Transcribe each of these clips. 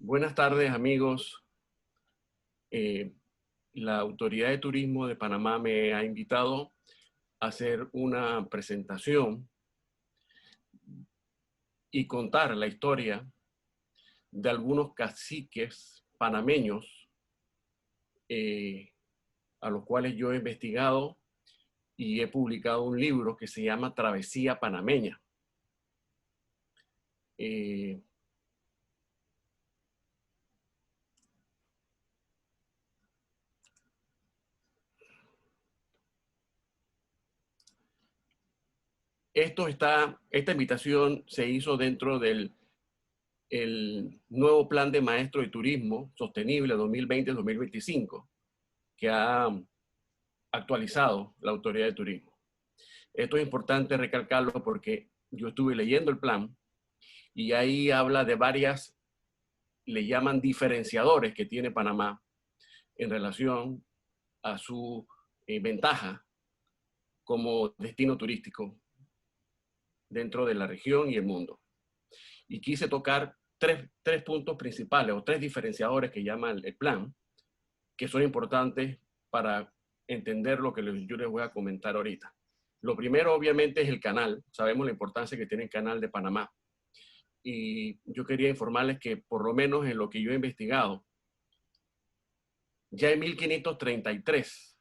Buenas tardes, amigos. Eh, la Autoridad de Turismo de Panamá me ha invitado a hacer una presentación y contar la historia de algunos caciques panameños a los cuales yo he investigado y he publicado un libro que se llama Travesía Panameña. Eh, esta invitación se hizo dentro del nuevo Plan de Maestro de Turismo Sostenible 2020-2025, que ha actualizado la Autoridad de Turismo. Esto es importante recalcarlo porque yo estuve leyendo el plan y ahí habla de varias, le llaman diferenciadores que tiene Panamá en relación a su ventaja como destino turístico dentro de la región y el mundo. Y quise tocar tres puntos principales o tres diferenciadores que llama el plan, que son importantes para entender lo que yo les voy a comentar ahorita. Lo primero, obviamente, es el canal. Sabemos la importancia que tiene el canal de Panamá. Y yo quería informarles que, por lo menos en lo que yo he investigado, ya en 1533,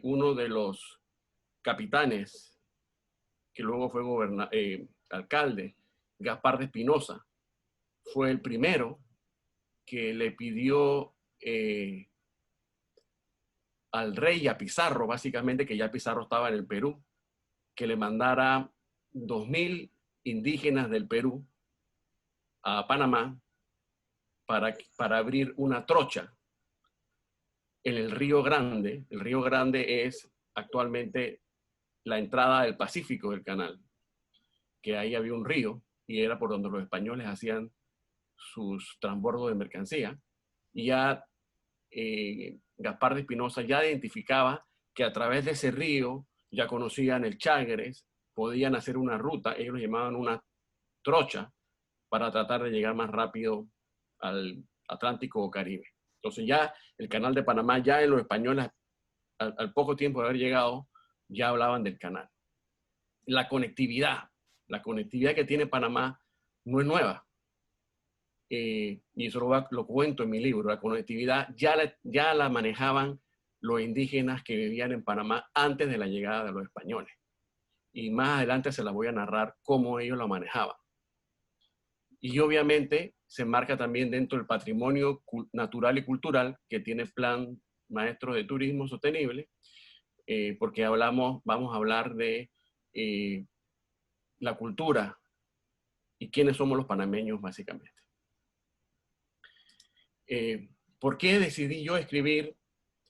uno de los capitanes, que luego fue alcalde, Gaspar de Espinosa, fue el primero que le pidió al rey y a Pizarro, básicamente, que ya Pizarro estaba en el Perú, que le mandara 2000 indígenas del Perú a Panamá para abrir una trocha en el Río Grande. El Río Grande es actualmente la entrada del Pacífico del canal, que ahí había un río y era por donde los españoles hacían sus transbordos de mercancía. Y ya Gaspar de Espinosa ya identificaba que a través de ese río ya conocían el Chagres, podían hacer una ruta, ellos lo llamaban una trocha, para tratar de llegar más rápido al Atlántico o Caribe. Entonces ya el canal de Panamá, ya en los españoles, al poco tiempo de haber llegado, ya hablaban del canal. La conectividad que tiene Panamá no es nueva. Y eso lo cuento en mi libro. La conectividad ya la manejaban los indígenas que vivían en Panamá antes de la llegada de los españoles. Y más adelante se la voy a narrar cómo ellos la manejaban. Y obviamente se marca también dentro del patrimonio natural y cultural que tiene el Plan Maestro de Turismo Sostenible, porque vamos a hablar de la cultura y quiénes somos los panameños básicamente. ¿Por qué decidí yo escribir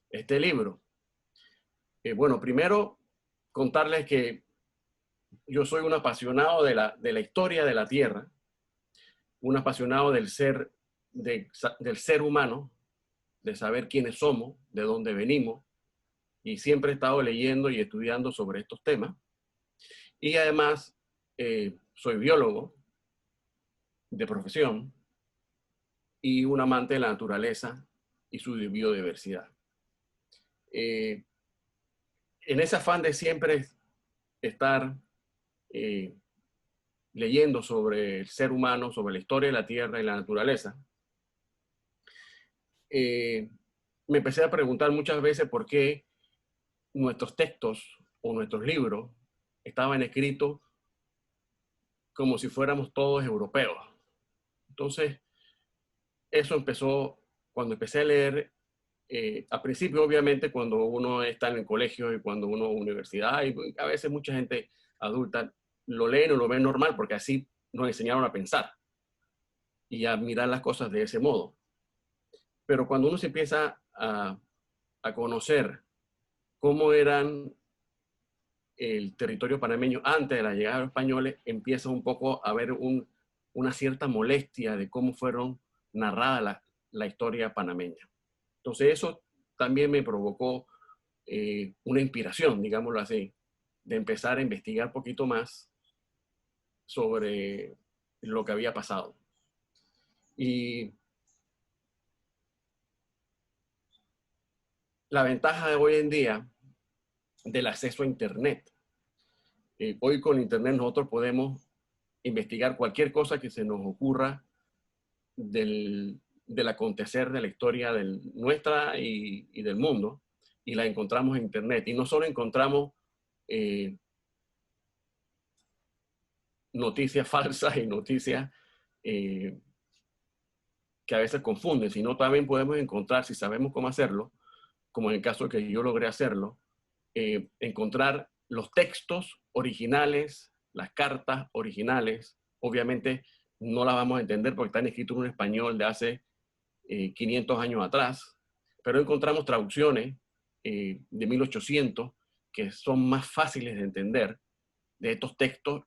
este libro? Bueno, primero contarles que yo soy un apasionado de la historia de la Tierra, un apasionado del ser humano, de saber quiénes somos, de dónde venimos, y siempre he estado leyendo y estudiando sobre estos temas. Y además, soy biólogo de profesión y un amante de la naturaleza y su biodiversidad. En ese afán de siempre estar leyendo sobre el ser humano, sobre la historia de la Tierra y la naturaleza, me empecé a preguntar muchas veces por qué nuestros textos o nuestros libros estaban escritos como si fuéramos todos europeos. Entonces, eso empezó cuando empecé a leer, al principio obviamente cuando uno está en el colegio y cuando uno en universidad, y a veces mucha gente adulta lo leen o lo ven normal porque así nos enseñaron a pensar y a mirar las cosas de ese modo. Pero cuando uno se empieza a conocer cómo eran el territorio panameño antes de la llegada de los españoles, empieza un poco a haber una cierta molestia de cómo fueron narradas la historia panameña. Entonces eso también me provocó una inspiración, digámoslo así, de empezar a investigar un poquito más sobre lo que había pasado. Y la ventaja de hoy en día del acceso a Internet. Hoy con Internet nosotros podemos investigar cualquier cosa que se nos ocurra del acontecer de la historia nuestra y del mundo, y la encontramos en Internet. Y no solo encontramos noticias falsas y noticias que a veces confunden, sino también podemos encontrar, si sabemos cómo hacerlo, como en el caso que yo logré hacerlo, encontrar los textos originales, las cartas originales. Obviamente no las vamos a entender porque están escritos en un español de hace 500 años atrás, pero encontramos traducciones de 1800 que son más fáciles de entender de estos textos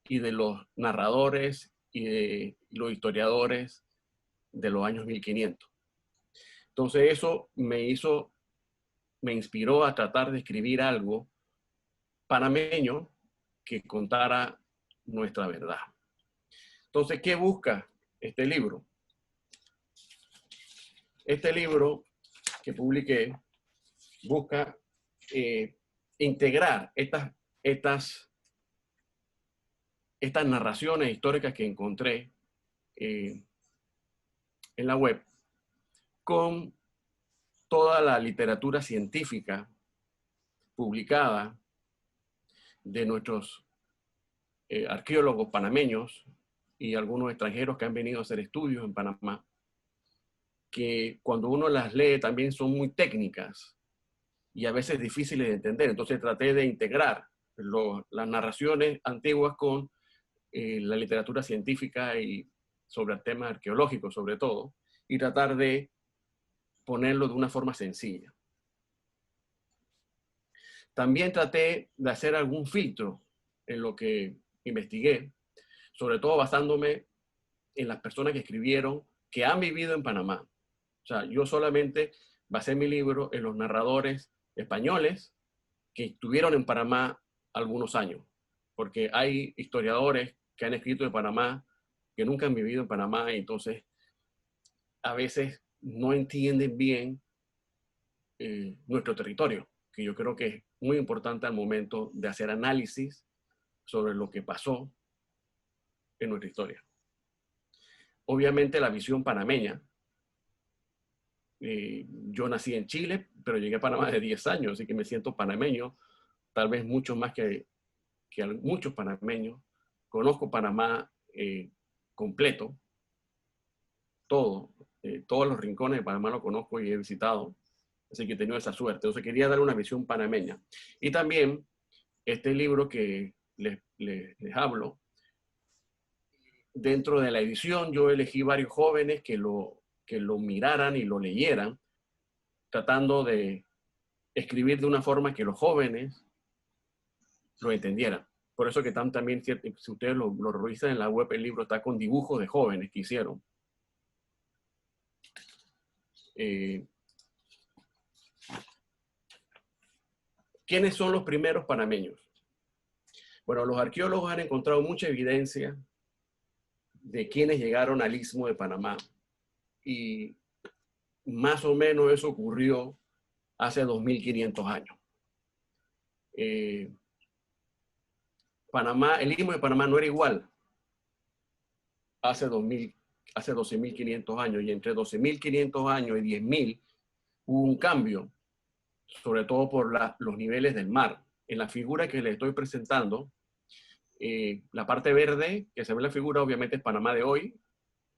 y de los narradores y de los historiadores de los años 1500. Entonces eso me inspiró a tratar de escribir algo panameño que contara nuestra verdad. Entonces, ¿qué busca este libro? Este libro que publiqué busca integrar estas narraciones históricas que encontré en la web con toda la literatura científica publicada de nuestros arqueólogos panameños y algunos extranjeros que han venido a hacer estudios en Panamá, que cuando uno las lee también son muy técnicas y a veces difíciles de entender. Entonces traté de integrar las narraciones antiguas con la literatura científica y sobre temas arqueológicos sobre todo, y tratar de ponerlo de una forma sencilla. También traté de hacer algún filtro en lo que investigué, sobre todo basándome en las personas que escribieron que han vivido en Panamá. O sea, yo solamente basé mi libro en los narradores españoles que estuvieron en Panamá algunos años, porque hay historiadores que han escrito de Panamá que nunca han vivido en Panamá y entonces a veces no entienden bien nuestro territorio, que yo creo que es muy importante al momento de hacer análisis sobre lo que pasó en nuestra historia. Obviamente la visión panameña. Yo nací en Chile, pero llegué a Panamá de 10 años, así que me siento panameño, tal vez mucho más que muchos panameños. Conozco Panamá completo, todos los rincones de Panamá lo conozco y he visitado, así que he tenido esa suerte. Entonces quería dar una visión panameña. Y también este libro que les hablo, dentro de la edición yo elegí varios jóvenes que lo miraran y lo leyeran, tratando de escribir de una forma que los jóvenes lo entendieran. Por eso que también, si ustedes lo revisan en la web, el libro está con dibujos de jóvenes que hicieron. ¿Quiénes son los primeros panameños? Bueno, los arqueólogos han encontrado mucha evidencia de quienes llegaron al Istmo de Panamá. Y más o menos eso ocurrió hace 2500 años. Panamá, el Istmo de Panamá no era igual hace 12.500 años, y entre 12.500 años y 10.000 hubo un cambio, sobre todo por los niveles del mar. En la figura que les estoy presentando, la parte verde que se ve en la figura obviamente es Panamá de hoy,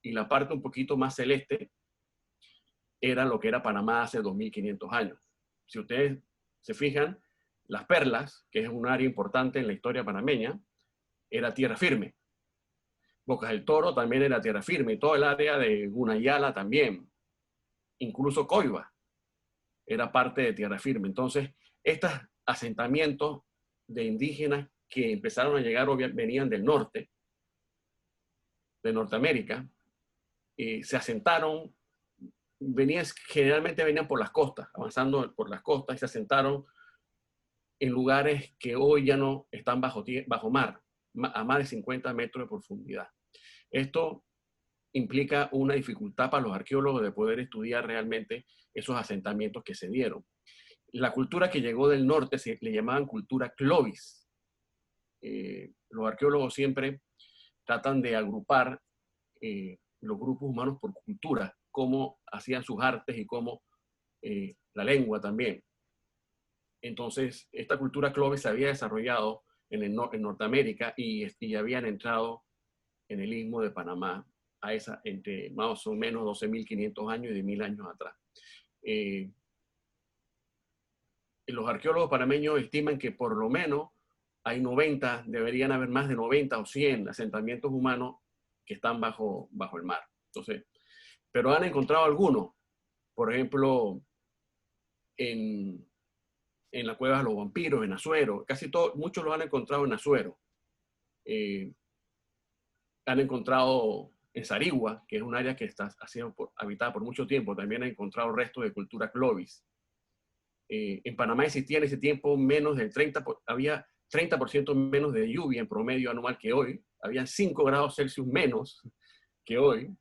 y la parte un poquito más celeste era lo que era Panamá hace 2.500 años. Si ustedes se fijan, Las Perlas, que es un área importante en la historia panameña, era tierra firme. Bocas del Toro también era tierra firme, y todo el área de Gunayala también. Incluso Coiba era parte de tierra firme. Entonces, estos asentamientos de indígenas que empezaron a llegar venían del norte, de Norteamérica, se asentaron, generalmente venían por las costas, avanzando por las costas, y se asentaron en lugares que hoy ya no están bajo mar, a más de 50 metros de profundidad. Esto implica una dificultad para los arqueólogos de poder estudiar realmente esos asentamientos que se dieron. La cultura que llegó del norte le llamaban cultura Clovis. Los arqueólogos siempre tratan de agrupar los grupos humanos por cultura, cómo hacían sus artes y cómo la lengua también. Entonces, esta cultura Clovis se había desarrollado en Norteamérica y habían entrado en el Istmo de Panamá entre más o menos 12.500 años y de 1.000 años atrás. Los arqueólogos panameños estiman que por lo menos hay 90, deberían haber más de 90 o 100 asentamientos humanos que están bajo el mar. Entonces, pero han encontrado algunos, por ejemplo, en la cueva de los vampiros, en Azuero, muchos los han encontrado en Azuero. Han encontrado en Sarigua, que es un área que ha sido habitada por mucho tiempo, también han encontrado restos de cultura Clovis. En Panamá existía en ese tiempo menos del 30%, había 30% menos de lluvia en promedio anual que hoy, había 5 grados Celsius menos que hoy,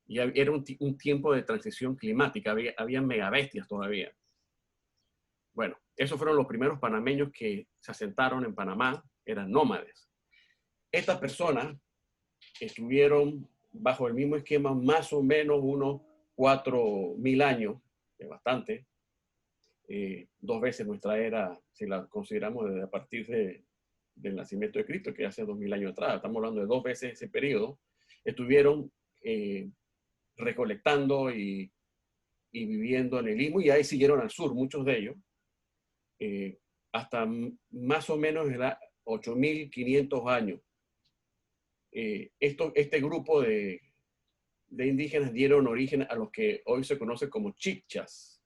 y era un tiempo de transición climática, había megabestias todavía. Bueno, esos fueron los primeros panameños que se asentaron en Panamá, eran nómades. Estas personas estuvieron bajo el mismo esquema más o menos unos 4.000 años, es bastante, 2 veces nuestra era, si la consideramos desde a partir del nacimiento de Cristo, que hace 2.000 años atrás, estamos hablando de 2 veces ese periodo, estuvieron recolectando y viviendo en el Istmo, y ahí siguieron al sur, muchos de ellos, hasta más o menos 8.500 años. Este grupo de indígenas dieron origen a los que hoy se conocen como chibchas,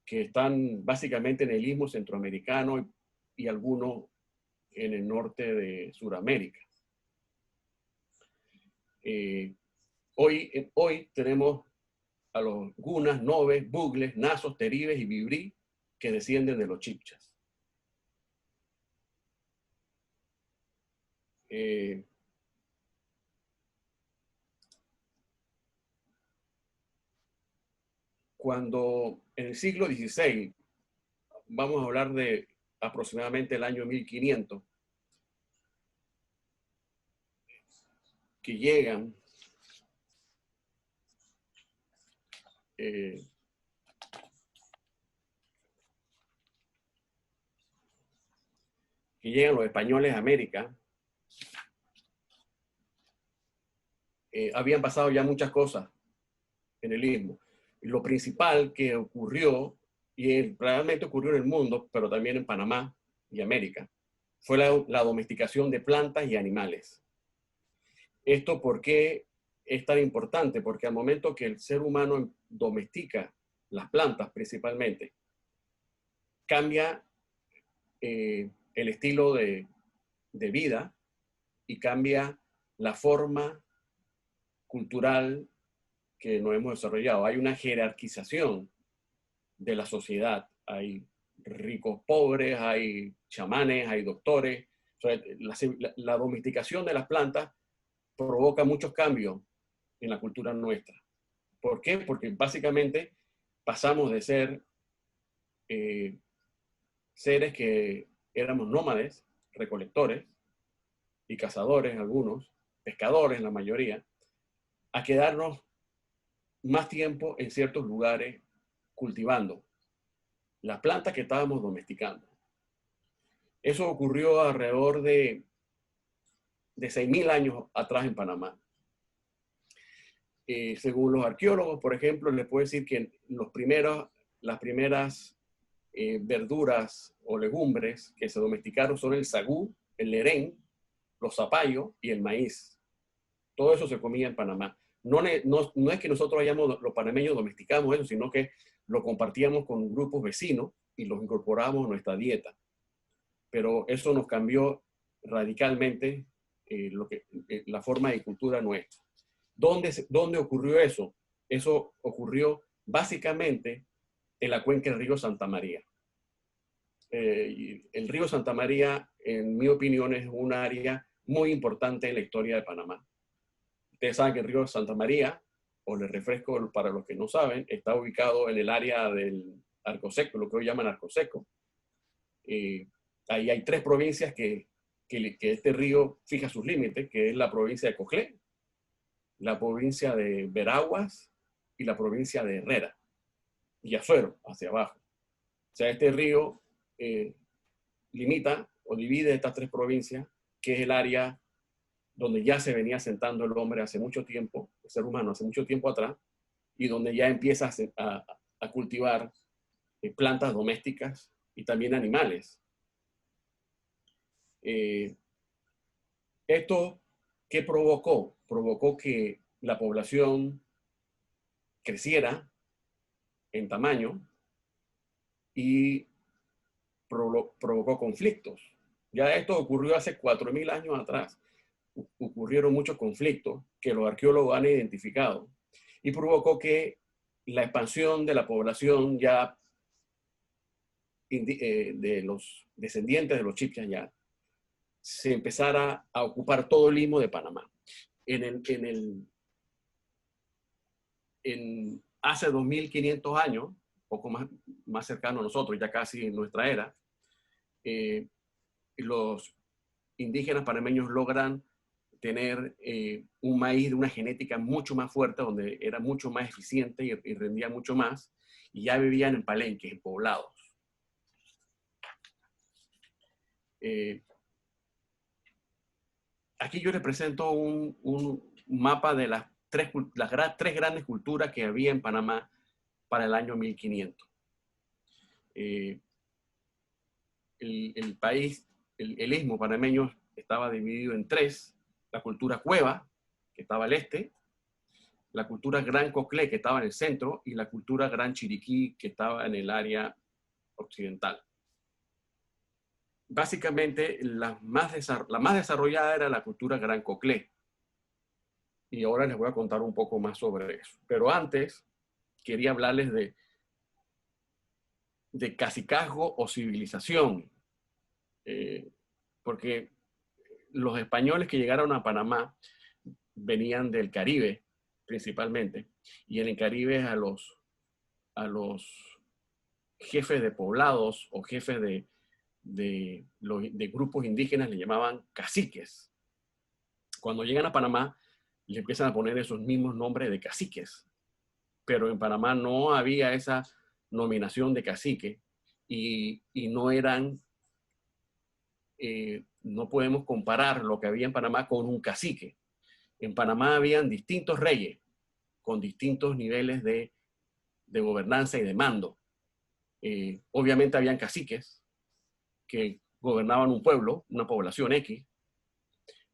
que están básicamente en el Istmo centroamericano y algunos en el norte de Sudamérica. Hoy tenemos a los gunas, nobes, bugles, nasos, teribes y vibrí que descienden de los chibchas. Cuando en el siglo XVI, vamos a hablar de aproximadamente el año 1500, que llegan los españoles a América, habían pasado ya muchas cosas en el Istmo. Lo principal que ocurrió, y realmente ocurrió en el mundo, pero también en Panamá y América, fue la domesticación de plantas y animales. ¿Esto por qué es tan importante? Porque al momento que el ser humano domestica las plantas principalmente, cambia el estilo de vida y cambia la forma cultural que nos hemos desarrollado. Hay una jerarquización de la sociedad. Hay ricos, pobres, hay chamanes, hay doctores. O sea, la domesticación de las plantas provoca muchos cambios en la cultura nuestra. ¿Por qué? Porque básicamente pasamos de ser seres que éramos nómades, recolectores y cazadores, algunos, pescadores la mayoría, a quedarnos más tiempo en ciertos lugares cultivando las plantas que estábamos domesticando. Eso ocurrió alrededor de 6.000 años atrás en Panamá. Según los arqueólogos, por ejemplo, les puedo decir que las primeras verduras o legumbres que se domesticaron son el sagú, el lerén, los zapallos y el maíz. Todo eso se comía en Panamá. No es que nosotros los panameños domesticamos eso, sino que lo compartíamos con grupos vecinos y los incorporábamos a nuestra dieta. Pero eso nos cambió radicalmente la forma de cultura nuestra. ¿Dónde ocurrió eso? Eso ocurrió básicamente en la cuenca del río Santa María. El río Santa María, en mi opinión, es un área muy importante en la historia de Panamá. Ustedes saben que el río Santa María, o les refresco para los que no saben, está ubicado en el área del Arco Seco, lo que hoy llaman Arco Seco. Ahí hay 3 provincias que este río fija sus límites, que es la provincia de Coclé, la provincia de Veraguas y la provincia de Herrera y Azuero, hacia abajo. O sea, este río limita o divide estas 3 provincias, que es el área donde ya se venía asentando el hombre hace mucho tiempo, el ser humano hace mucho tiempo atrás, y donde ya empieza a cultivar plantas domésticas y también animales. ¿Esto qué provocó? Provocó que la población creciera en tamaño y provocó conflictos. Ya esto ocurrió hace 4.000 años atrás. Ocurrieron muchos conflictos que los arqueólogos han identificado y provocó que la expansión de la población ya de los descendientes de los chipchas ya se empezara a ocupar todo el istmo de Panamá. Hace 2.500 años, poco más cercano a nosotros, ya casi en nuestra era, los indígenas panameños logran tener un maíz de una genética mucho más fuerte, donde era mucho más eficiente y rendía mucho más, y ya vivían en palenques, en poblados. Aquí yo les presento un mapa de las tres grandes culturas que había en Panamá para el año 1500. El país, el istmo panameño estaba dividido en 3: la cultura Cueva, que estaba al este, la cultura Gran Coclé, que estaba en el centro, y la cultura Gran Chiriquí, que estaba en el área occidental. Básicamente, la más desarrollada era la cultura Gran Coclé. Y ahora les voy a contar un poco más sobre eso. Pero antes, quería hablarles de cacicazgo o civilización. Porque los españoles que llegaron a Panamá venían del Caribe, principalmente, y en el Caribe a los jefes de poblados o jefes de grupos indígenas le llamaban caciques. Cuando llegan a Panamá, le empiezan a poner esos mismos nombres de caciques, pero en Panamá no había esa nominación de cacique y no eran, no podemos comparar lo que había en Panamá con un cacique. En Panamá habían distintos reyes con distintos niveles de gobernanza y de mando. Obviamente habían caciques que gobernaban un pueblo, una población X,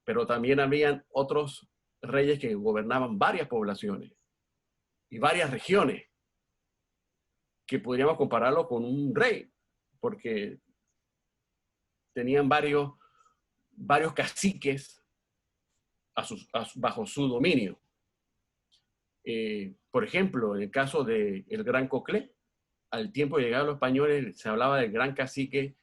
pero también habían otros reyes que gobernaban varias poblaciones y varias regiones, que podríamos compararlo con un rey, porque tenían varios caciques bajo su dominio. Por ejemplo, en el caso del Gran Coclé, al tiempo de llegar a los españoles se hablaba del gran cacique,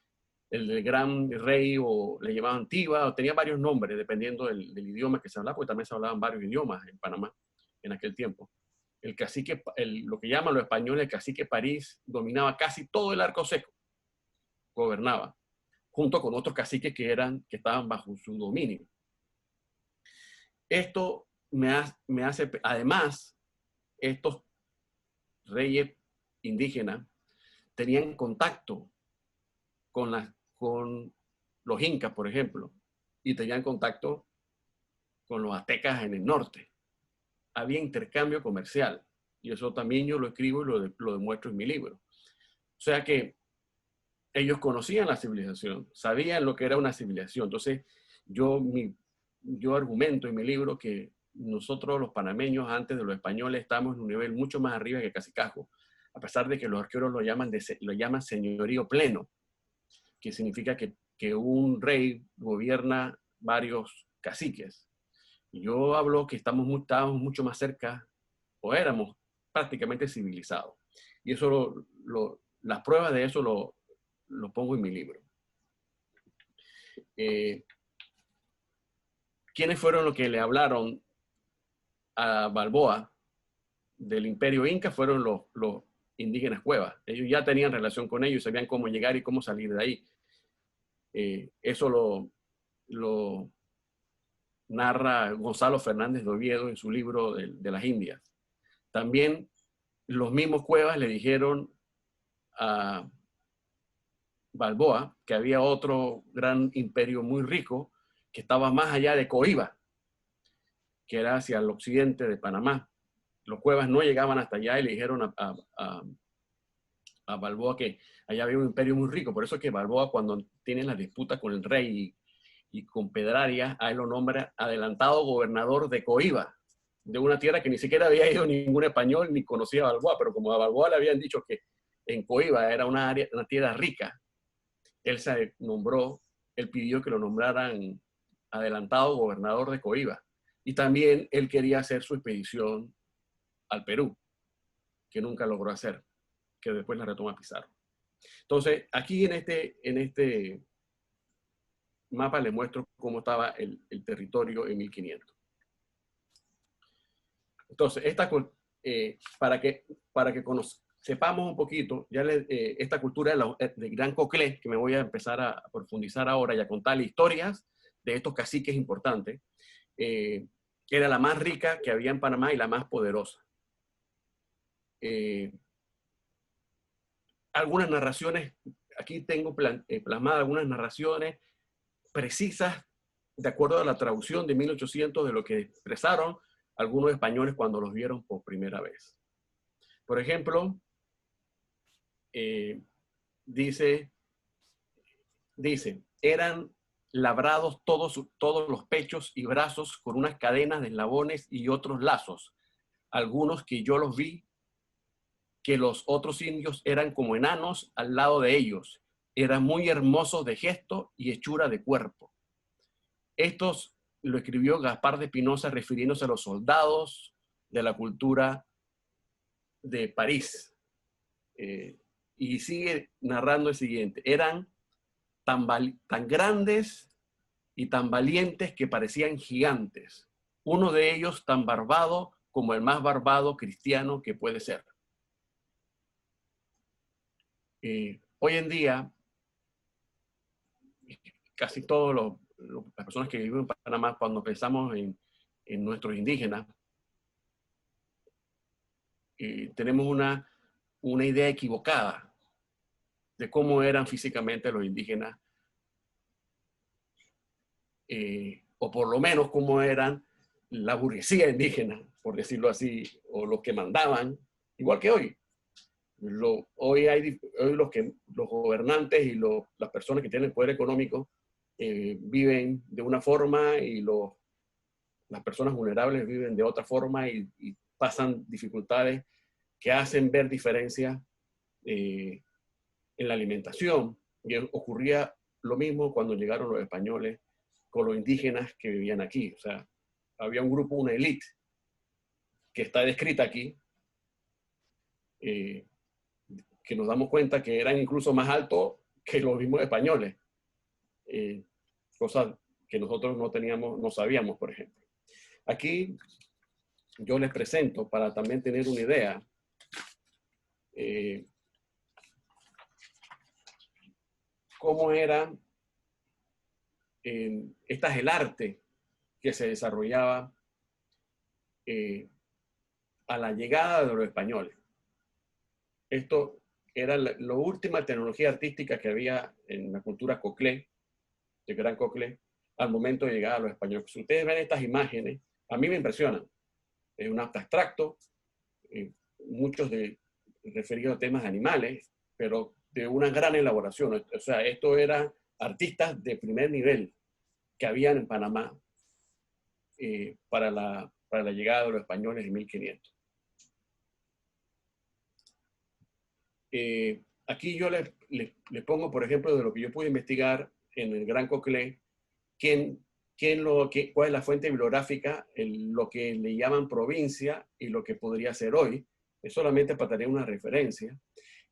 el del gran rey, o le llamaban Tiva, o tenía varios nombres dependiendo del idioma que se hablaba, porque también se hablaban varios idiomas en Panamá en aquel tiempo. El cacique, lo que llaman los españoles el cacique París, dominaba casi todo el Arco Seco, gobernaba, junto con otros caciques que estaban bajo su dominio. Esto me hace, además, estos reyes indígenas tenían contacto con los incas, por ejemplo, y tenían contacto con los aztecas en el norte. Había intercambio comercial, y eso también yo lo escribo y lo demuestro en mi libro. O sea que ellos conocían la civilización, sabían lo que era una civilización. Entonces, yo argumento en mi libro que nosotros los panameños, antes de los españoles, estamos en un nivel mucho más arriba que cacicazgo, a pesar de que los arqueólogos lo llaman señorío pleno, que significa que un rey gobierna varios caciques. Y yo hablo que estábamos mucho más cerca, o éramos prácticamente civilizados. Y eso las pruebas de eso lo pongo en mi libro. ¿Quiénes fueron los que le hablaron a Balboa del Imperio Inca? Fueron indígenas cuevas. Ellos ya tenían relación con ellos, sabían cómo llegar y cómo salir de ahí. Eso lo narra Gonzalo Fernández de Oviedo en su libro de las Indias. También los mismos cuevas le dijeron a Balboa que había otro gran imperio muy rico que estaba más allá de Coiba, que era hacia el occidente de Panamá. Los cuevas no llegaban hasta allá y le dijeron a Balboa que allá había un imperio muy rico. Por eso es que Balboa, cuando tiene la disputa con el rey y con Pedraria, a él lo nombra adelantado gobernador de Coiba, de una tierra que ni siquiera había ido ningún español ni conocía a Balboa, pero como a Balboa le habían dicho que en Coiba era una tierra rica, él se nombró, él pidió que lo nombraran adelantado gobernador de Coiba. Y también él quería hacer su expedición al Perú, que nunca logró hacer, que después la retoma Pizarro. Entonces, aquí en este mapa les muestro cómo estaba el territorio en 1500. Entonces, para que sepamos un poquito, esta cultura de Gran Coclé, que me voy a empezar a profundizar ahora y a contar historias de estos caciques importantes, era la más rica que había en Panamá y la más poderosa. Algunas narraciones, aquí tengo plasmadas algunas narraciones precisas de acuerdo a la traducción de 1800 de lo que expresaron algunos españoles cuando los vieron por primera vez. Por ejemplo, dice, eran labrados todos los pechos y brazos con unas cadenas de eslabones y otros lazos, algunos que yo los vi, que los otros indios eran como enanos al lado de ellos, eran muy hermosos de gesto y hechura de cuerpo. Estos lo escribió Gaspar de Espinosa refiriéndose a los soldados de la cultura de París. Y sigue narrando el siguiente: eran tan grandes y tan valientes que parecían gigantes, uno de ellos tan barbado como el más barbado cristiano que puede ser. Hoy en día, casi todas las personas que viven en Panamá, cuando pensamos en nuestros indígenas, tenemos una idea equivocada de cómo eran físicamente los indígenas, o por lo menos cómo eran la burguesía indígena, por decirlo así, o los que mandaban, igual que hoy. Hoy los gobernantes y las personas que tienen poder económico viven de una forma y las personas vulnerables viven de otra forma y pasan dificultades que hacen ver diferencias en la alimentación. Y ocurría lo mismo cuando llegaron los españoles con los indígenas que vivían aquí. O sea, había un grupo, una élite, que está descrita aquí, que nos damos cuenta que eran incluso más altos que los mismos españoles. Cosas que nosotros no sabíamos, por ejemplo. Aquí yo les presento, para también tener una idea, cómo era el arte que se desarrollaba a la llegada de los españoles. Esto era la última tecnología artística que había en la cultura Coclé, de Gran Coclé, al momento de llegar a los españoles. Si ustedes ven estas imágenes, a mí me impresionan. Es un arte abstracto, muchos referidos a temas de animales, pero de una gran elaboración. O sea, esto eran artistas de primer nivel que habían en Panamá para la llegada de los españoles en 1500. Aquí yo les pongo, por ejemplo, de lo que yo pude investigar en el Gran Coclé, cuál es la fuente bibliográfica, lo que le llaman provincia y lo que podría ser hoy. Es solamente para tener una referencia.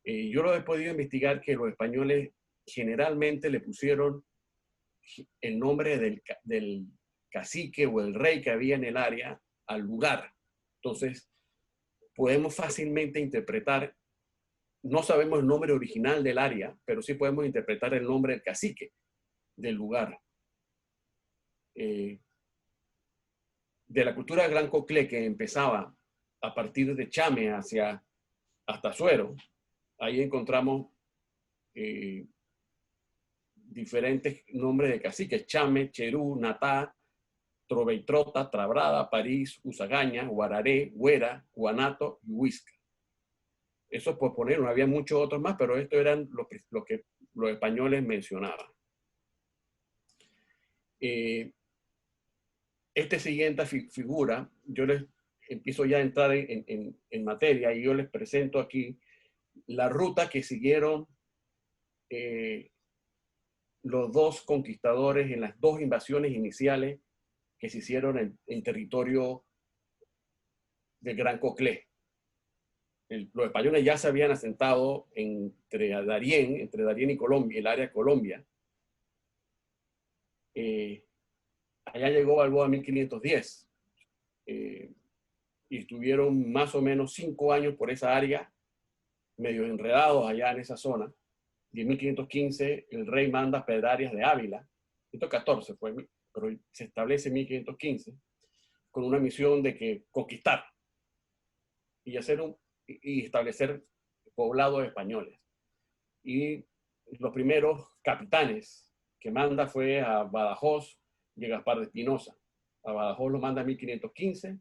Yo lo he podido investigar que los españoles generalmente le pusieron el nombre del cacique o el rey que había en el área al lugar. Entonces, podemos fácilmente interpretar no sabemos el nombre original del área, pero sí podemos interpretar el nombre del cacique del lugar. De la cultura de Gran Coclé, que empezaba a partir de Chame hasta Suero, ahí encontramos diferentes nombres de caciques: Chame, Cherú, Natá, Troveitrota, Trabrada, París, Usagaña, Guararé, Huera, Guanato y Huisca. Eso por poner, no había muchos otros más, pero estos eran lo que los españoles mencionaban. Esta siguiente figura, yo les empiezo ya a entrar en materia y yo les presento aquí la ruta que siguieron los dos conquistadores en las dos invasiones iniciales que se hicieron en territorio del Gran Coclé. Los españoles ya se habían asentado entre Darién y Colombia, el área de Colombia. Allá llegó Balboa en 1510 y estuvieron más o menos 5 años por esa área, medio enredados allá en esa zona. Y en 1515 el rey manda a Pedrarias de Ávila, 1514 fue, pero se establece en 1515 con una misión de que conquistar y establecer poblados españoles. Y los primeros capitanes que manda fue a Badajoz y a Gaspar de Espinosa. A Badajoz lo manda en 1515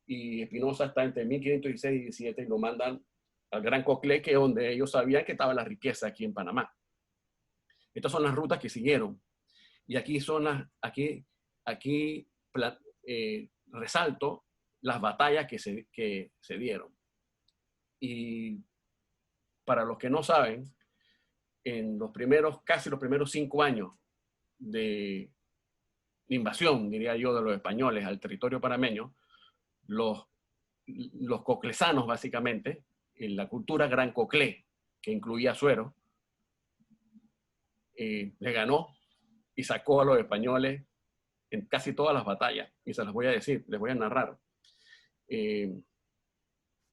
y Espinosa está entre 1516 y 17 y lo mandan al Gran Coclé, que es donde ellos sabían que estaba la riqueza aquí en Panamá. Estas son las rutas que siguieron. Y aquí resalto las batallas que se dieron. Y para los que no saben, en casi los primeros 5 años de invasión, diría yo, de los españoles al territorio panameño, los coclesanos, básicamente, en la cultura Gran Coclé, que incluía Suero, le ganó y sacó a los españoles en casi todas las batallas. Y se las voy a decir, les voy a narrar.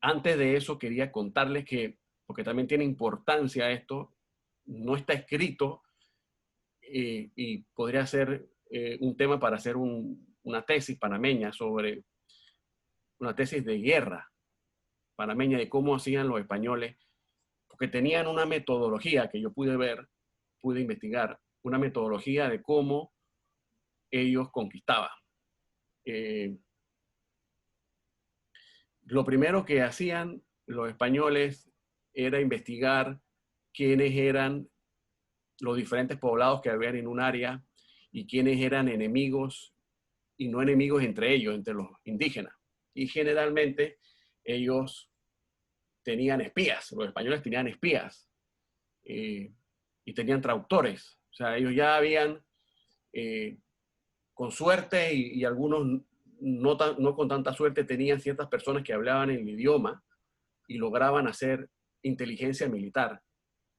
Antes de eso quería contarles que, porque también tiene importancia esto, no está escrito y podría ser un tema para hacer una tesis panameña sobre una tesis de guerra panameña de cómo hacían los españoles, porque tenían una metodología que yo pude investigar, una metodología de cómo ellos conquistaban. Lo primero que hacían los españoles era investigar quiénes eran los diferentes poblados que habían en un área y quiénes eran enemigos y no enemigos entre ellos, entre los indígenas. Y generalmente ellos tenían espías, los españoles tenían espías y tenían traductores. O sea, ellos ya habían, con suerte y algunos no con tanta suerte, tenían ciertas personas que hablaban el idioma y lograban hacer inteligencia militar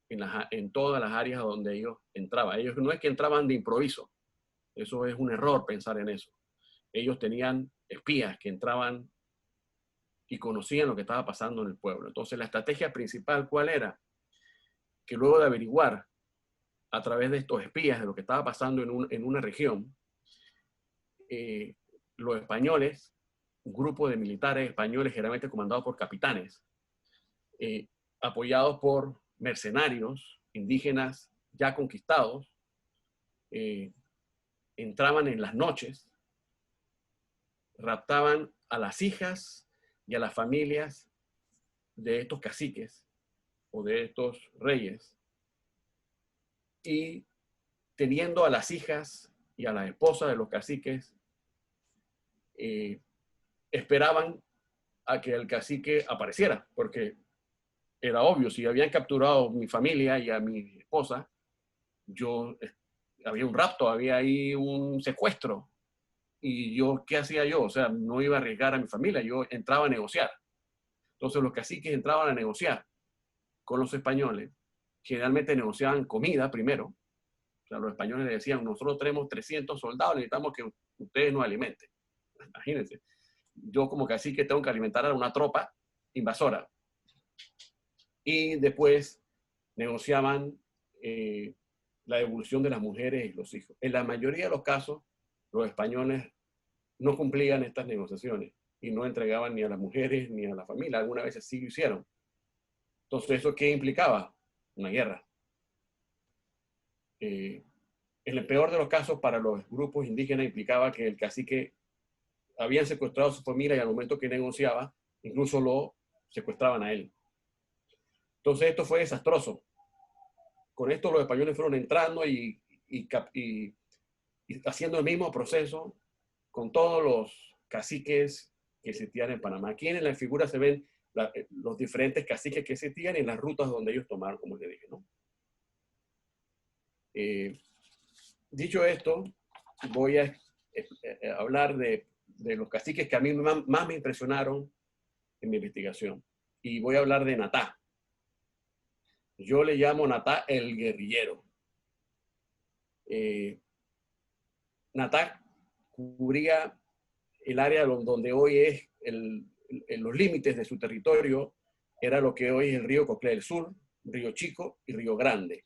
en todas las áreas donde ellos entraban. Ellos no es que entraban de improviso, eso es un error pensar en eso. Ellos tenían espías que entraban y conocían lo que estaba pasando en el pueblo. Entonces la estrategia principal, ¿cuál era? Que luego de averiguar a través de estos espías de lo que estaba pasando en una región, los españoles, un grupo de militares españoles generalmente comandados por capitanes, apoyados por mercenarios indígenas ya conquistados, entraban en las noches, raptaban a las hijas y a las familias de estos caciques o de estos reyes, y teniendo a las hijas y a las esposas de los caciques, esperaban a que el cacique apareciera, porque era obvio, si habían capturado a mi familia y a mi esposa, había un rapto, había ahí un secuestro, y yo, ¿qué hacía yo? O sea, no iba a arriesgar a mi familia, yo entraba a negociar. Entonces los caciques entraban a negociar con los españoles, generalmente negociaban comida primero. O sea, los españoles le decían, nosotros tenemos 300 soldados, necesitamos que ustedes nos alimenten. Imagínense, yo como cacique tengo que alimentar a una tropa invasora. y después negociaban la devolución de las mujeres y los hijos. En la mayoría de los casos, los españoles no cumplían estas negociaciones y no entregaban ni a las mujeres ni a la familia. Algunas veces sí lo hicieron. Entonces, ¿eso qué implicaba? Una guerra. En el peor de los casos, para los grupos indígenas implicaba que el cacique habían secuestrado a su familia y al momento que negociaba, incluso lo secuestraban a él. Entonces, esto fue desastroso. Con esto los españoles fueron entrando y haciendo el mismo proceso con todos los caciques que existían en Panamá. Aquí en la figura se ven los diferentes caciques que existían en las rutas donde ellos tomaron, como les dije, ¿no? Dicho esto, voy a hablar de los caciques que a mí más me impresionaron en mi investigación. Y voy a hablar de Natá. Yo le llamo Natá el guerrillero. Natá cubría el área donde hoy es los límites de su territorio, era lo que hoy es el río Coclé del Sur, Río Chico y Río Grande.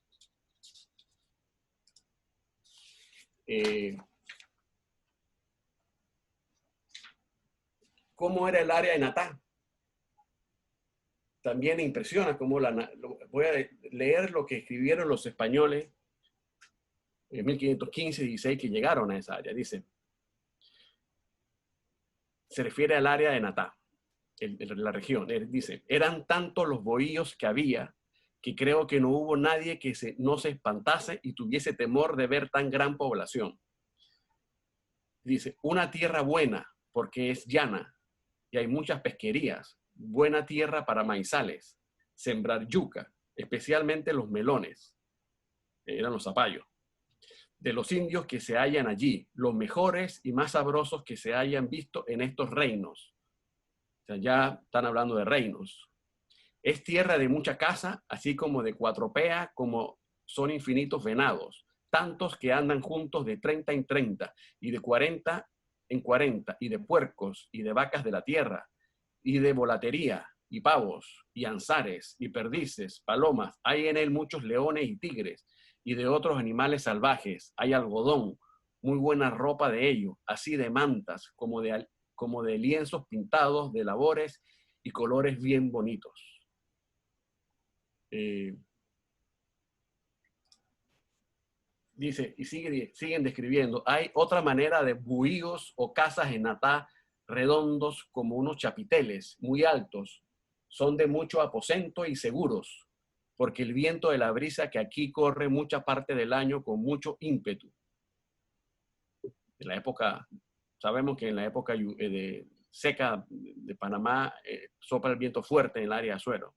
¿Cómo era el área de Natá? También impresiona cómo voy a leer lo que escribieron los españoles en 1515-16 que llegaron a esa área. Dice, se refiere al área de Natá, la región. Dice, eran tantos los bohíos que había que creo que no hubo nadie que no se espantase y tuviese temor de ver tan gran población. Dice, una tierra buena porque es llana y hay muchas pesquerías, buena tierra para maizales, sembrar yuca, especialmente los melones, eran los zapallos, de los indios que se hallan allí, los mejores y más sabrosos que se hayan visto en estos reinos. O sea, ya están hablando de reinos. Es tierra de mucha caza, así como de cuatropea, como son infinitos venados, tantos que andan juntos de 30 en 30 y de 40 en 40, y de puercos y de vacas de la tierra, y de volatería, y pavos, y anzares, y perdices, palomas. Hay en él muchos leones y tigres, y de otros animales salvajes. Hay algodón, muy buena ropa de ello, así de mantas, como de lienzos pintados, de labores y colores bien bonitos. Dice, y siguen describiendo, hay otra manera de buhíos o casas en Natá redondos como unos chapiteles muy altos, son de mucho aposento y seguros, porque el viento de la brisa que aquí corre mucha parte del año con mucho ímpetu. En la época, sabemos que en la época seca de Panamá sopla el viento fuerte en el área de Azuero.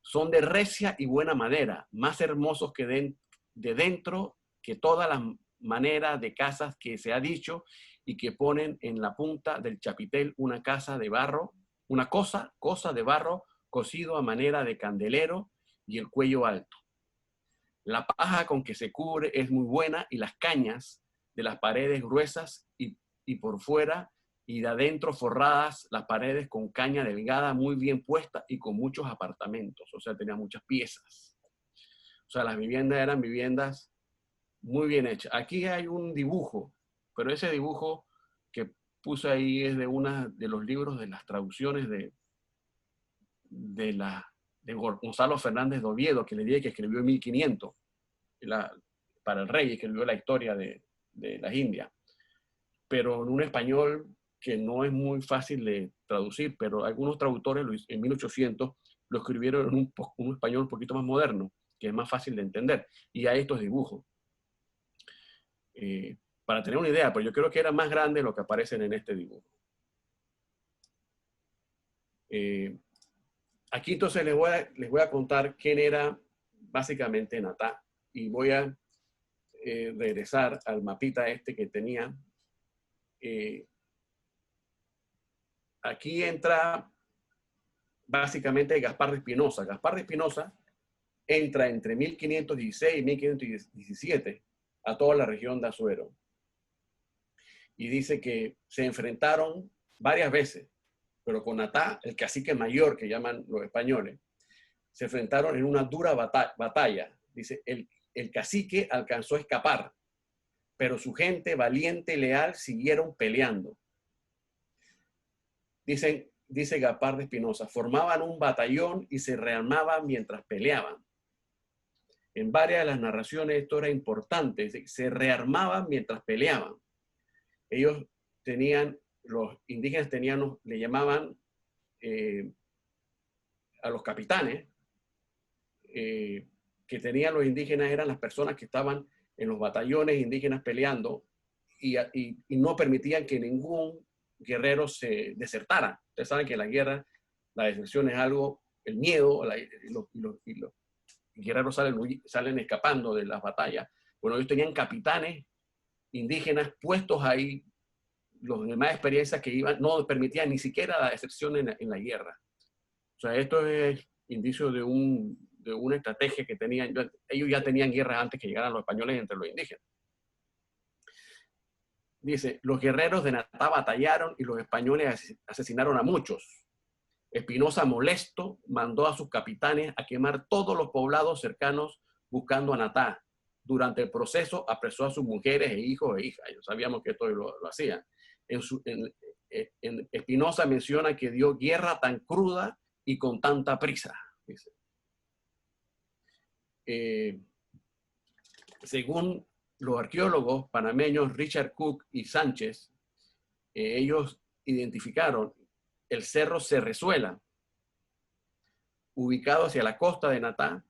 Son de recia y buena madera, más hermosos que de dentro que todas las maneras de casas que se ha dicho y que ponen en la punta del chapitel una casa de barro, una cosa de barro cosido a manera de candelero y el cuello alto. La paja con que se cubre es muy buena y las cañas de las paredes gruesas y por fuera y de adentro forradas las paredes con caña delgada muy bien puesta y con muchos apartamentos, o sea, tenía muchas piezas. O sea, las viviendas eran viviendas muy bien hechas. Aquí hay un dibujo, pero ese dibujo que puse ahí es de uno de los libros de las traducciones de Gonzalo Fernández de Oviedo, que le dije que escribió en 1500, para el rey, escribió la historia de las Indias, pero en un español que no es muy fácil de traducir, pero algunos traductores en 1800 lo escribieron en un español un poquito más moderno, que es más fácil de entender, y hay estos dibujos. Para tener una idea, pero yo creo que era más grande lo que aparecen en este dibujo. Aquí entonces les voy a contar quién era básicamente Natá, y voy a regresar al mapita este que tenía. Aquí entra básicamente Gaspar de Espinosa. Gaspar de Espinosa entra entre 1516 y 1517 a toda la región de Azuero. Y dice que se enfrentaron varias veces, pero con Natá, el cacique mayor que llaman los españoles, se enfrentaron en una dura batalla. Dice, el cacique alcanzó a escapar, pero su gente valiente y leal siguieron peleando. Dice Gaspar de Espinosa, formaban un batallón y se rearmaban mientras peleaban. En varias de las narraciones esto era importante, se rearmaban mientras peleaban. Ellos tenían, los indígenas tenían, le llamaban a los capitanes, que tenían los indígenas eran las personas que estaban en los batallones indígenas peleando y no permitían que ningún guerrero se desertara. Ustedes saben que en la guerra la deserción es algo, el miedo, los guerreros salen escapando de las batallas. Bueno, ellos tenían capitanes indígenas puestos ahí, los de más experiencia que iban, no permitían ni siquiera la deserción en la guerra. O sea, esto es indicio de una estrategia que tenían. Ellos ya tenían guerras antes que llegaran los españoles entre los indígenas. Dice, los guerreros de Natá batallaron y los españoles asesinaron a muchos. Espinosa, molesto, mandó a sus capitanes a quemar todos los poblados cercanos buscando a Natá. Durante el proceso apresó a sus mujeres e hijos e hijas. Ellos sabíamos que esto lo hacían. Espinosa menciona que dio guerra tan cruda y con tanta prisa. Dice. Según los arqueólogos panameños Richard Cook y Sánchez, ellos identificaron el cerro Cerrezuela, ubicado hacia la costa de Natá,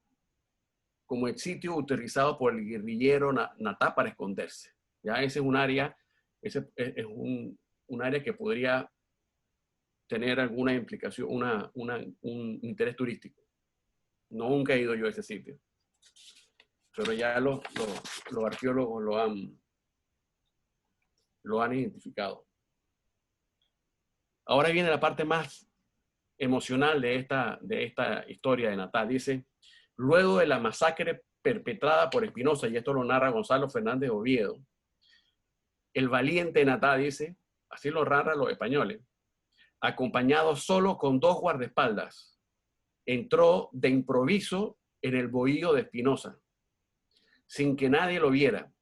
como el sitio utilizado por el guerrillero Natá para esconderse. Ya ese es un área, ese es un área que podría tener alguna implicación, un interés turístico. Nunca he ido yo a ese sitio, pero ya los arqueólogos lo han identificado. Ahora viene la parte más emocional de esta historia de Natá. Dice, luego de la masacre perpetrada por Espinosa, y esto lo narra Gonzalo Fernández Oviedo, el valiente Natá, dice, así lo narran los españoles, acompañado solo con 2 guardaespaldas, entró de improviso en el bohío de Espinosa, sin que nadie lo viera.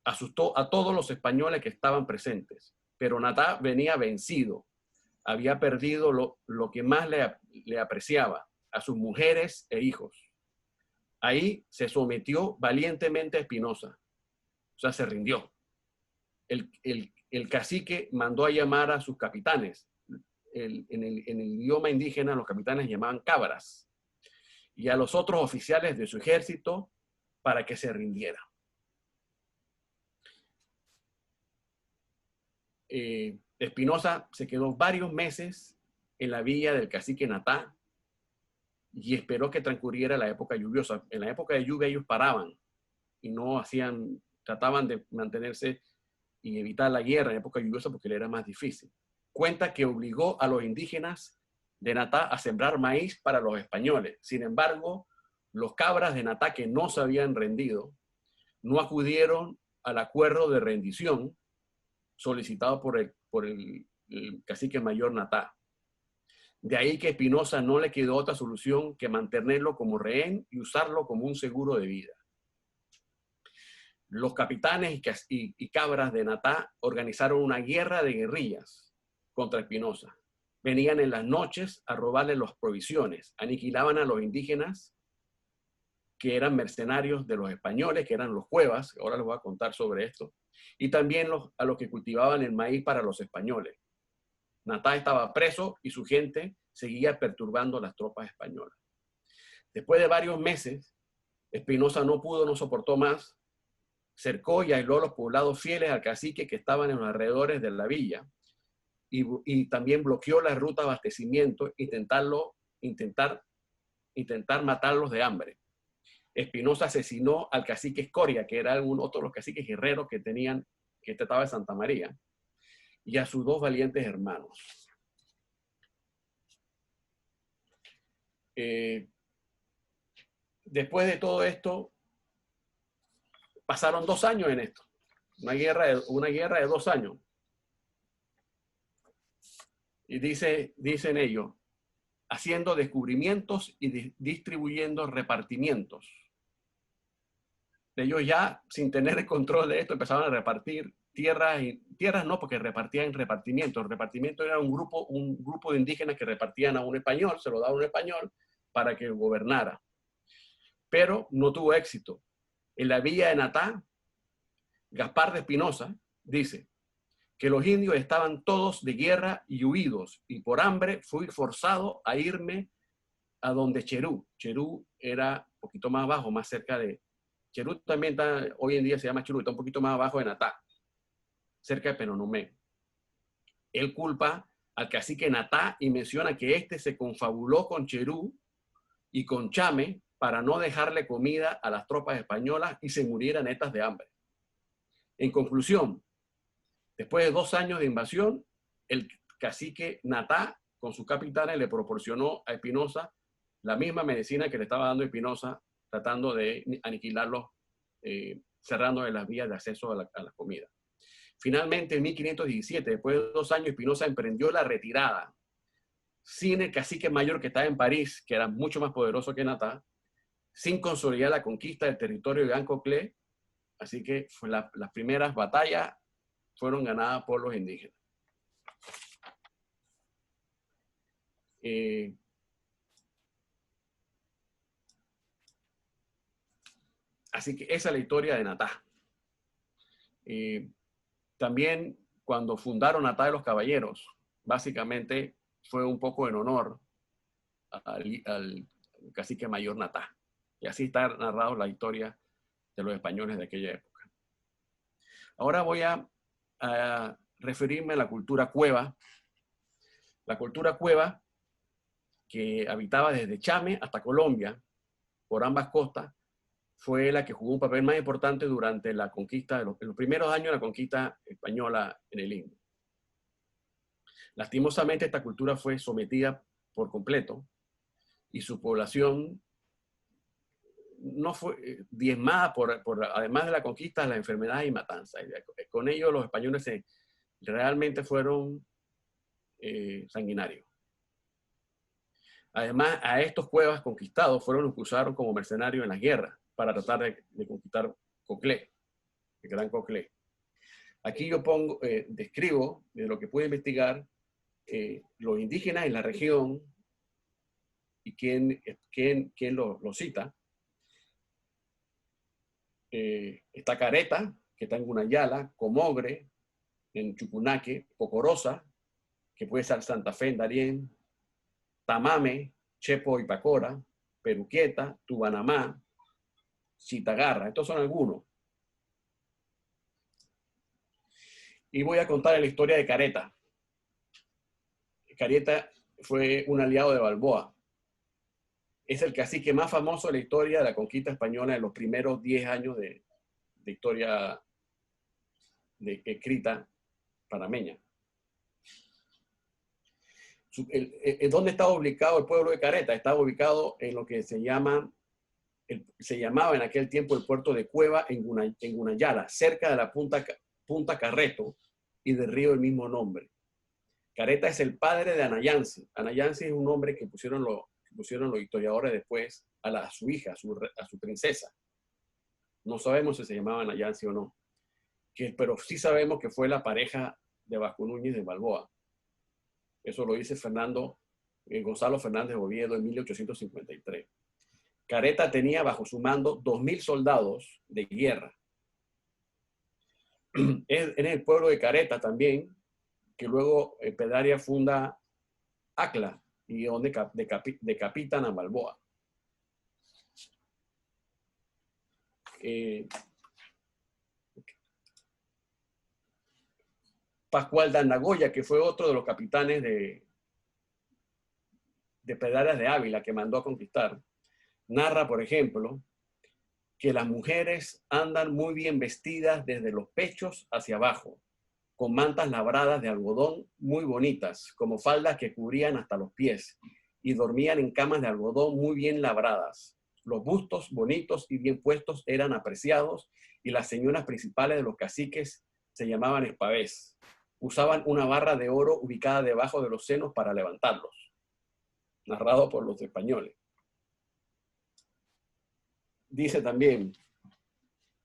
Asustó a todos los españoles que estaban presentes, pero Natá venía vencido. Había perdido lo que más le apreciaba, a sus mujeres e hijos. Ahí se sometió valientemente a Espinosa, o sea, se rindió. El cacique mandó a llamar a sus capitanes. En el idioma indígena los capitanes llamaban cabras, y a los otros oficiales de su ejército para que se rindiera. Espinosa se quedó varios meses en la villa del cacique Natá y esperó que transcurriera la época lluviosa. En la época de lluvia ellos paraban y trataban de mantenerse y evitar la guerra en época lluviosa porque le era más difícil. Cuenta que obligó a los indígenas de Natá a sembrar maíz para los españoles. Sin embargo, los cabras de Natá que no se habían rendido no acudieron al acuerdo de rendición solicitado por el cacique mayor Natá. De ahí que Espinosa no le quedó otra solución que mantenerlo como rehén y usarlo como un seguro de vida. Los capitanes y cabras de Natá organizaron una guerra de guerrillas contra Espinosa. Venían en las noches a robarle las provisiones, aniquilaban a los indígenas que eran mercenarios de los españoles, que eran los cuevas, ahora les voy a contar sobre esto, y también a los que cultivaban el maíz para los españoles. Natá estaba preso y su gente seguía perturbando las tropas españolas. Después de varios meses, Espinosa no soportó más, cercó y aisló los poblados fieles al cacique que estaban en los alrededores de la villa y también bloqueó la ruta de abastecimiento, intentar matarlos de hambre. Espinosa asesinó al cacique Escoria, que era otro de los caciques guerreros que estaba en Santa María, y a sus 2 valientes hermanos. Después de todo esto, pasaron 2 años en esto. Una guerra de 2 años. Y dicen ellos, haciendo descubrimientos y distribuyendo repartimientos. Ellos ya, sin tener el control de esto, empezaban a repartir tierras, y tierras no, porque repartían repartimientos. El repartimiento era un grupo de indígenas que repartían a un español, se lo daba a un español para que gobernara. Pero no tuvo éxito. En la villa de Natá, Gaspar de Espinosa dice que los indios estaban todos de guerra y huidos, y por hambre fui forzado a irme a donde Cherú. Cherú era un poquito más abajo, más cerca de... Cherú también está, hoy en día se llama Cherú, está un poquito más abajo de Natá, cerca de Penonomé. Él culpa al cacique Natá y menciona que este se confabuló con Cherú y con Chame para no dejarle comida a las tropas españolas y se murieran estas de hambre. En conclusión, después de 2 años de invasión, el cacique Natá con sus capitanes le proporcionó a Espinosa la misma medicina que le estaba dando Espinosa, tratando de aniquilarlos, cerrando las vías de acceso a la comida. Finalmente, en 1517, después de 2 años, Espinosa emprendió la retirada sin el cacique mayor que estaba en París, que era mucho más poderoso que Natá, sin consolidar la conquista del territorio de Gran Coclé. Así que las primeras batallas fueron ganadas por los indígenas. Así que esa es la historia de Natá. También cuando fundaron Natá de los Caballeros, básicamente fue un poco en honor al cacique mayor Natá. Y así está narrada la historia de los españoles de aquella época. Ahora voy a referirme a la cultura cueva. La cultura cueva, que habitaba desde Chame hasta Colombia, por ambas costas, fue la que jugó un papel más importante durante la conquista, en los primeros años de la conquista española en el Indio. Lastimosamente, esta cultura fue sometida por completo y su población no fue diezmada además de la conquista, las enfermedades y matanzas. Con ello, los españoles realmente fueron sanguinarios. Además, a estos cuevas conquistados fueron los que usaron como mercenarios en las guerras para tratar de conquistar Coclé, el Gran Coclé. Aquí yo describo de lo que pude investigar los indígenas en la región y quién lo cita. Está Careta, que está en Gunayala, Comogre, en Chucunaque, Pocorosa, que puede ser Santa Fe en Darién, Tamame, Chepo y Pacora, Peruqueta, Tubanamá, Chitagarra. Estos son algunos. Y voy a contar la historia de Careta. Careta fue un aliado de Balboa. Es el cacique más famoso de la historia de la conquista española en los primeros 10 años de historia escrita panameña. ¿Dónde estaba ubicado el pueblo de Careta? Estaba ubicado en lo que se llamaba en aquel tiempo el puerto de Cueva en Gunayala, cerca de la punta Carreto y del río del mismo nombre. Careta es el padre de Anayansi. Anayansi es un nombre que pusieron los historiadores después a su hija, a su princesa. No sabemos si se llamaba Anayansi o no, pero sí sabemos que fue la pareja de Vasco Núñez de Balboa. Eso lo dice Gonzalo Fernández Oviedo en 1853. Careta tenía bajo su mando 2.000 soldados de guerra. Es en el pueblo de Careta también que luego Pedraria funda Acla y donde decapitan a Balboa. Pascual de Andagoya, que fue otro de los capitanes de Pedrarias de Ávila que mandó a conquistar, narra, por ejemplo, que las mujeres andan muy bien vestidas desde los pechos hacia abajo, con mantas labradas de algodón muy bonitas, como faldas que cubrían hasta los pies, y dormían en camas de algodón muy bien labradas. Los bustos bonitos y bien puestos eran apreciados, y las señoras principales de los caciques se llamaban espavés. Usaban una barra de oro ubicada debajo de los senos para levantarlos. narrado por los españoles. Dice también,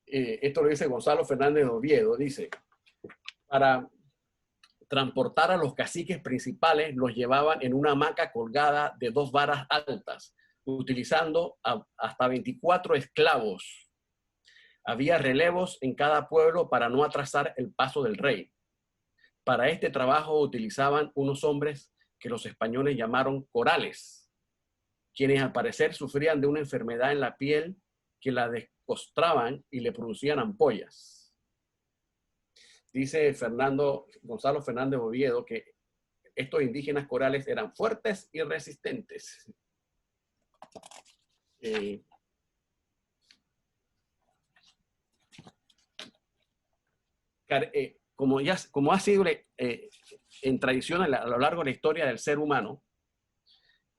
esto lo dice Gonzalo Fernández de Oviedo, dice, para transportar a los caciques principales los llevaban en una hamaca colgada de 2 varas altas, utilizando hasta 24 esclavos. Había relevos en cada pueblo para no atrasar el paso del rey. Para este trabajo utilizaban unos hombres que los españoles llamaron corales, quienes al parecer sufrían de una enfermedad en la piel que la descostraban y le producían ampollas. Dice Gonzalo Fernández Oviedo que estos indígenas corales eran fuertes y resistentes. Como ha sido en tradición a lo largo de la historia del ser humano,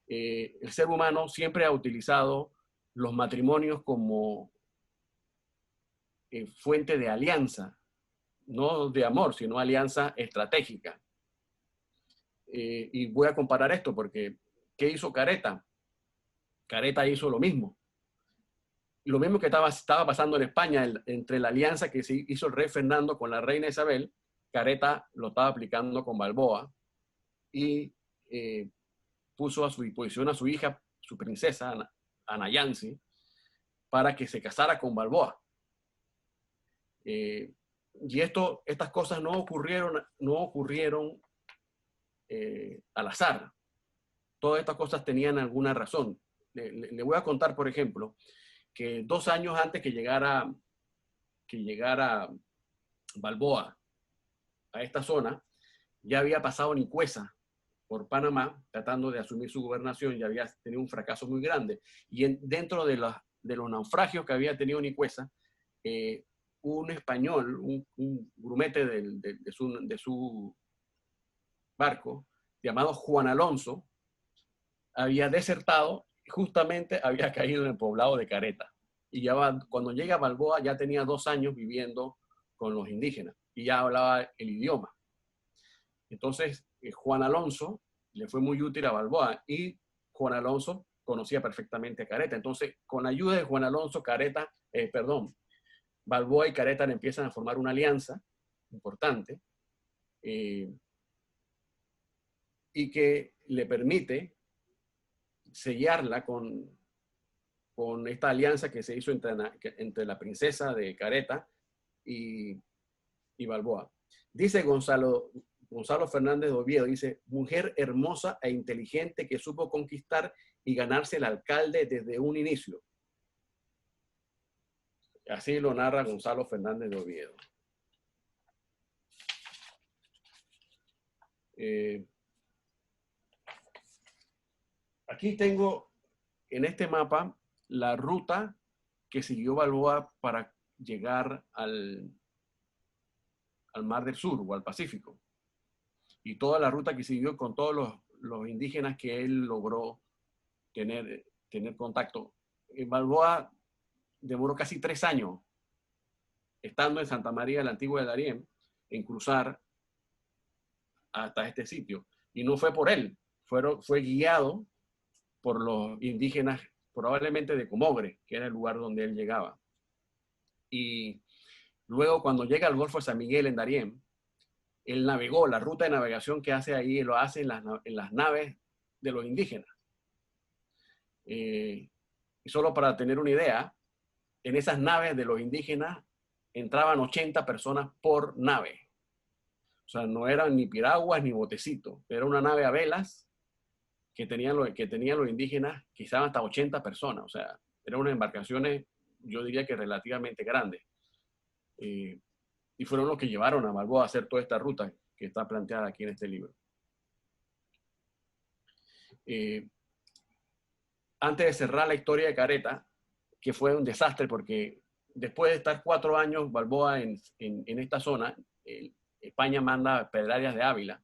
el ser humano siempre ha utilizado los matrimonios como fuente de alianza, no de amor, sino alianza estratégica. Y voy a comparar esto porque, ¿qué hizo Careta? Careta hizo lo mismo. Lo mismo que estaba pasando en España entre la alianza que se hizo el rey Fernando con la reina Isabel, Careta lo estaba aplicando con Balboa y puso a su disposición a su hija, su princesa, Ana Yancy, para que se casara con Balboa. Y estas cosas no ocurrieron al azar. Todas estas cosas tenían alguna razón. Le voy a contar, por ejemplo, que 2 años antes que llegara Balboa a esta zona, ya había pasado Nicuesa por Panamá, tratando de asumir su gobernación, y había tenido un fracaso muy grande. Y dentro de los naufragios que había tenido Nicuesa, un español, un grumete de su barco, llamado Juan Alonso, había desertado y justamente había caído en el poblado de Careta. Y cuando llega a Balboa ya tenía 2 años viviendo con los indígenas y ya hablaba el idioma. Entonces, Juan Alonso le fue muy útil a Balboa y Juan Alonso conocía perfectamente a Careta. Entonces, con ayuda de Juan Alonso, Balboa y Careta empiezan a formar una alianza importante y que le permite sellarla con esta alianza que se hizo entre la princesa de Careta y Balboa. Dice Gonzalo Fernández de Oviedo, dice, mujer hermosa e inteligente que supo conquistar y ganarse el alcalde desde un inicio. Así lo narra Gonzalo Fernández de Oviedo. Aquí tengo en este mapa la ruta que siguió Balboa para llegar al Mar del Sur o al Pacífico. Y toda la ruta que siguió con todos los indígenas que él logró tener contacto. Balboa demoró casi 3 años estando en Santa María de la Antigua de Darién en cruzar hasta este sitio. Y no fue por él, fue guiado por los indígenas, probablemente de Comogre, que era el lugar donde él llegaba. Y luego, cuando llega al Golfo de San Miguel en Darién, él navegó, la ruta de navegación que hace ahí, lo hace en las naves de los indígenas. Y solo para tener una idea, en esas naves de los indígenas entraban 80 personas por nave. O sea, no eran ni piraguas ni botecitos, era una nave a velas que tenían los indígenas, quizás hasta 80 personas. O sea, eran unas embarcaciones, yo diría que relativamente grandes. Y fueron los que llevaron a Balboa a hacer toda esta ruta que está planteada aquí en este libro. Antes de cerrar la historia de Careta, que fue un desastre porque después de estar 4 años Balboa en esta zona, España manda Pedrarias de Ávila.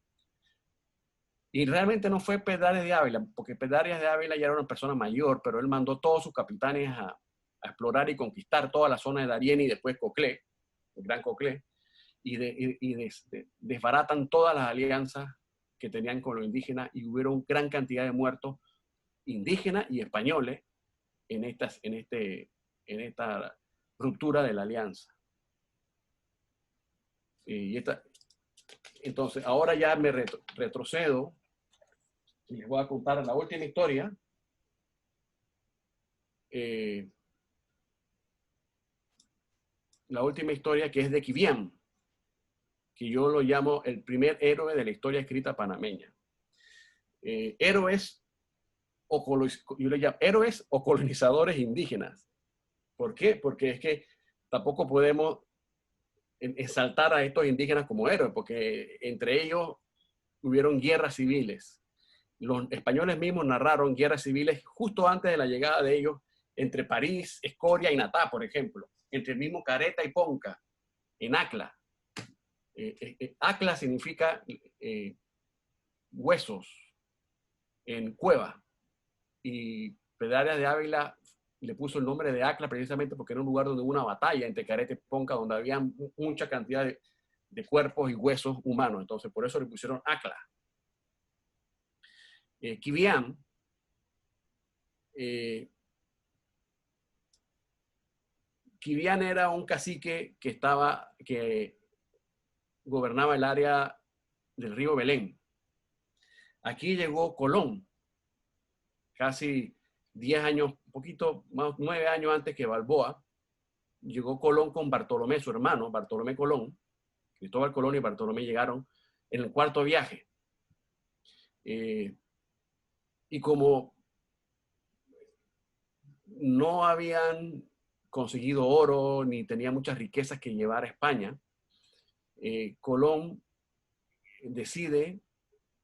Y realmente no fue Pedrarias de Ávila, porque Pedrarias de Ávila ya era una persona mayor, pero él mandó todos sus capitanes a explorar y conquistar toda la zona de Darién y después Coclé, el Gran Coclé, y desbaratan todas las alianzas que tenían con los indígenas y hubieron gran cantidad de muertos indígenas y españoles en esta ruptura de la alianza. Entonces, ahora ya me retrocedo y les voy a contar la última historia. La última historia, que es de Quibián, que yo lo llamo el primer héroe de la historia escrita panameña. Héroes yo le llamo héroes o colonizadores indígenas. ¿Por qué? Porque es que tampoco podemos exaltar a estos indígenas como héroes, porque entre ellos hubieron guerras civiles. Los españoles mismos narraron guerras civiles justo antes de la llegada de ellos entre París, Escoria y Natá, por ejemplo, entre el mismo Careta y Ponca, en Acla. Acla significa huesos, en cueva, y Pedrarias de Ávila le puso el nombre de Acla precisamente porque era un lugar donde hubo una batalla entre Careta y Ponca, donde había mucha cantidad de cuerpos y huesos humanos. Entonces, por eso le pusieron Acla. Quibián Quibián era un cacique que gobernaba el área del río Belén. Aquí llegó Colón, casi 10 años, un poquito más, 9 años antes que Balboa. Llegó Colón con Bartolomé, su hermano, Bartolomé Colón. Cristóbal Colón y Bartolomé llegaron en el cuarto viaje. Y como no habían conseguido oro ni tenía muchas riquezas que llevar a España, Colón decide,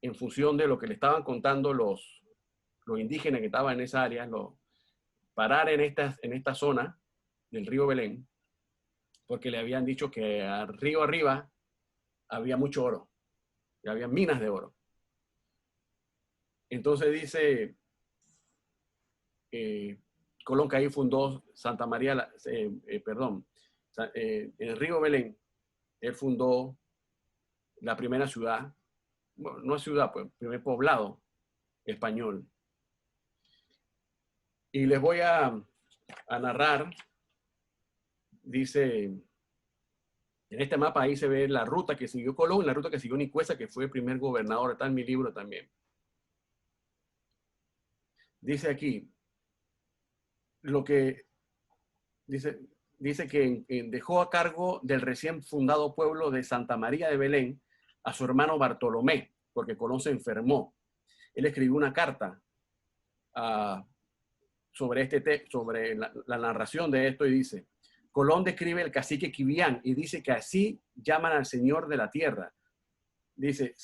en función de lo que le estaban contando los indígenas que estaban en esa área, parar en esta zona del río Belén, porque le habían dicho que al río arriba había mucho oro, y había minas de oro. Entonces dice Colón que ahí fundó Santa María, en el río Belén, él fundó la primera ciudad, bueno, no ciudad, pues, primer poblado español. Y les voy a narrar, dice, en este mapa ahí se ve la ruta que siguió Colón y la ruta que siguió Nicuesa, que fue el primer gobernador, está en mi libro también. Dice aquí, lo que dice que dejó a cargo del recién fundado pueblo de Santa María de Belén a su hermano Bartolomé, porque Colón se enfermó. Él escribió una carta sobre la narración de esto y dice, Colón describe el cacique Quibián y dice que así llaman al señor de la tierra. Dice,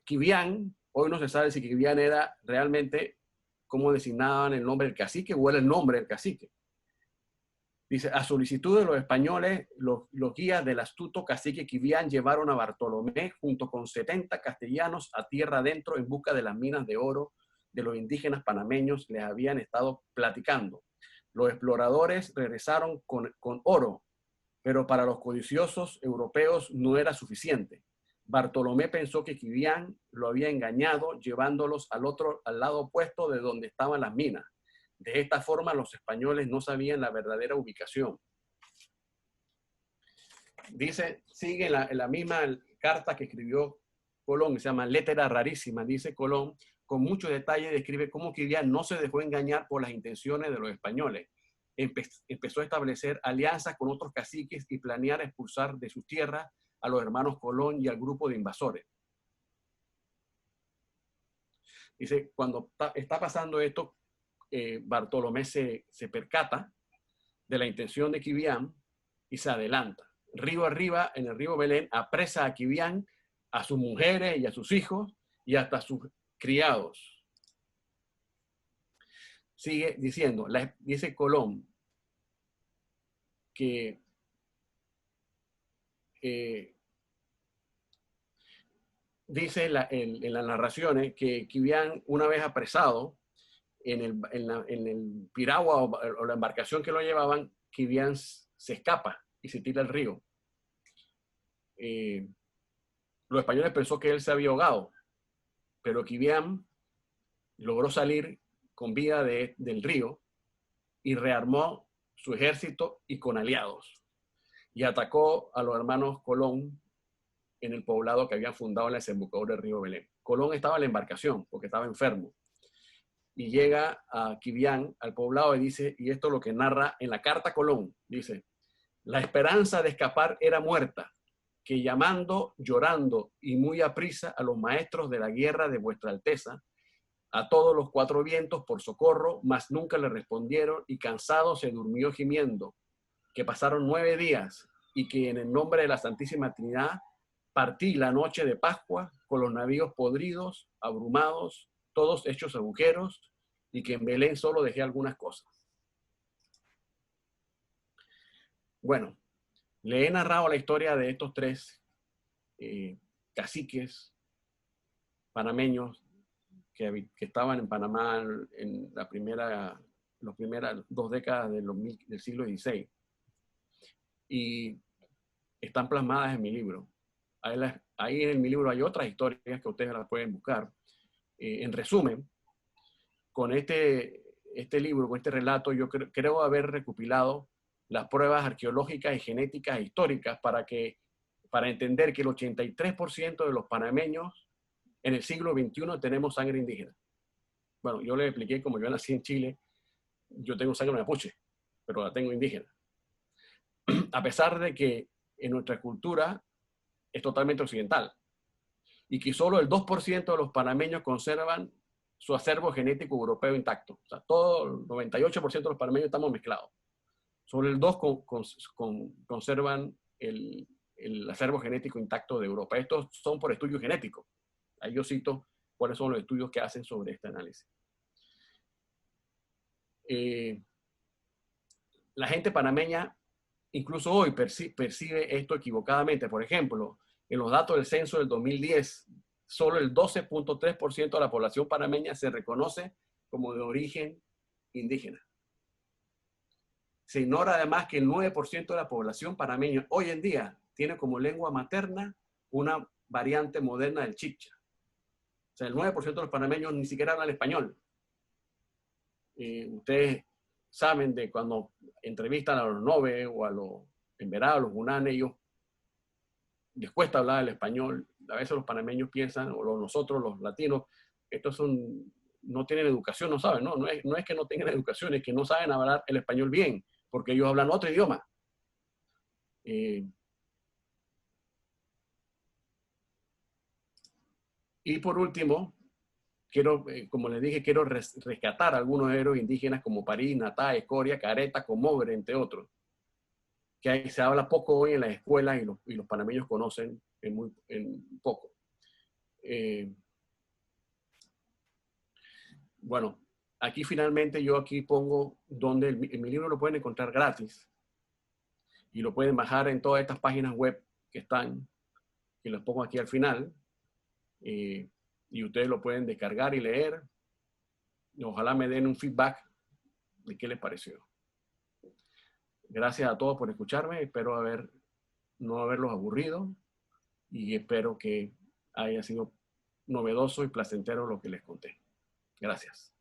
Quibián, hoy no se sabe si Quibián era realmente cómo designaban el nombre del cacique o era el nombre del cacique. Dice, a solicitud de los españoles, los guías del astuto cacique Quibián llevaron a Bartolomé junto con 70 castellanos a tierra adentro en busca de las minas de oro de los indígenas panameños les habían estado platicando. Los exploradores regresaron con oro, pero para los codiciosos europeos no era suficiente. Bartolomé pensó que Quibián lo había engañado llevándolos al lado opuesto de donde estaban las minas. De esta forma, los españoles no sabían la verdadera ubicación. Dice, sigue en la misma carta que escribió Colón, que se llama Lettera Rarísima, dice Colón, con mucho detalle describe cómo Quibián no se dejó engañar por las intenciones de los españoles. Empezó a establecer alianzas con otros caciques y planear expulsar de sus tierras a los hermanos Colón y al grupo de invasores. Dice, cuando está pasando esto, Bartolomé se percata de la intención de Quibián y se adelanta. Río arriba, en el río Belén, apresa a Quibián, a sus mujeres y a sus hijos y hasta a sus criados. Sigue diciendo, dice Colón, que dice en las narraciones que Quibián, una vez apresado en el piragua o la embarcación que lo llevaban, Quibián se escapa y se tira al río. Los españoles pensó que él se había ahogado, pero Quibián logró salir con vida del río y rearmó su ejército y con aliados. Y atacó a los hermanos Colón en el poblado que habían fundado en la desembocadura del río Belén. Colón estaba en la embarcación porque estaba enfermo. Y llega a Quibián, al poblado, y dice, y esto es lo que narra en la carta Colón, dice, la esperanza de escapar era muerta, que llamando, llorando y muy aprisa a los maestros de la guerra de vuestra alteza, a todos los cuatro vientos por socorro, mas nunca le respondieron y cansado se durmió gimiendo, que pasaron 9 días y que en el nombre de la Santísima Trinidad partí la noche de Pascua con los navíos podridos, abrumados, todos hechos agujeros, y que en Belén solo dejé algunas cosas. Bueno, le he narrado la historia de estos tres caciques panameños que estaban en Panamá en las primeras 2 décadas del siglo XVI. Y están plasmadas en mi libro. Ahí en mi libro hay otras historias que ustedes las pueden buscar. En resumen, con este libro, con este relato, yo creo haber recopilado las pruebas arqueológicas y genéticas e históricas para entender que el 83% de los panameños en el siglo XXI tenemos sangre indígena. Bueno, yo les expliqué, como yo nací en Chile, yo tengo sangre mapuche, pero la tengo indígena. A pesar de que en nuestra cultura es totalmente occidental y que solo el 2% de los panameños conservan su acervo genético europeo intacto. O sea, todo el 98% de los panameños estamos mezclados. Solo el 2% conservan el acervo genético intacto de Europa. Estos son por estudios genéticos. Ahí yo cito cuáles son los estudios que hacen sobre este análisis. La gente panameña incluso hoy percibe esto equivocadamente. Por ejemplo, en los datos del censo del 2010, solo el 12.3% de la población panameña se reconoce como de origen indígena. Se ignora además que el 9% de la población panameña hoy en día tiene como lengua materna una variante moderna del chicha. O sea, el 9% de los panameños ni siquiera hablan español. Ustedes saben de cuando entrevistan a los Nove o a los Emberá, a los Gunanes, ellos les cuesta hablar el español. A veces los panameños piensan, o nosotros los latinos, estos no tienen educación, no saben, no es que no tengan educación, es que no saben hablar el español bien, porque ellos hablan otro idioma. Y por último, como les dije, quiero rescatar algunos héroes indígenas como París, Natá, Escoria, Careta, Comogre, entre otros, que se habla poco hoy en las escuelas y los panameños conocen en poco. Bueno, aquí finalmente yo aquí pongo donde en mi libro lo pueden encontrar gratis y lo pueden bajar en todas estas páginas web que están, que los pongo aquí al final, y ustedes lo pueden descargar y leer. Y ojalá me den un feedback de qué les pareció. Gracias a todos por escucharme, espero no haberlos aburrido y espero que haya sido novedoso y placentero lo que les conté. Gracias.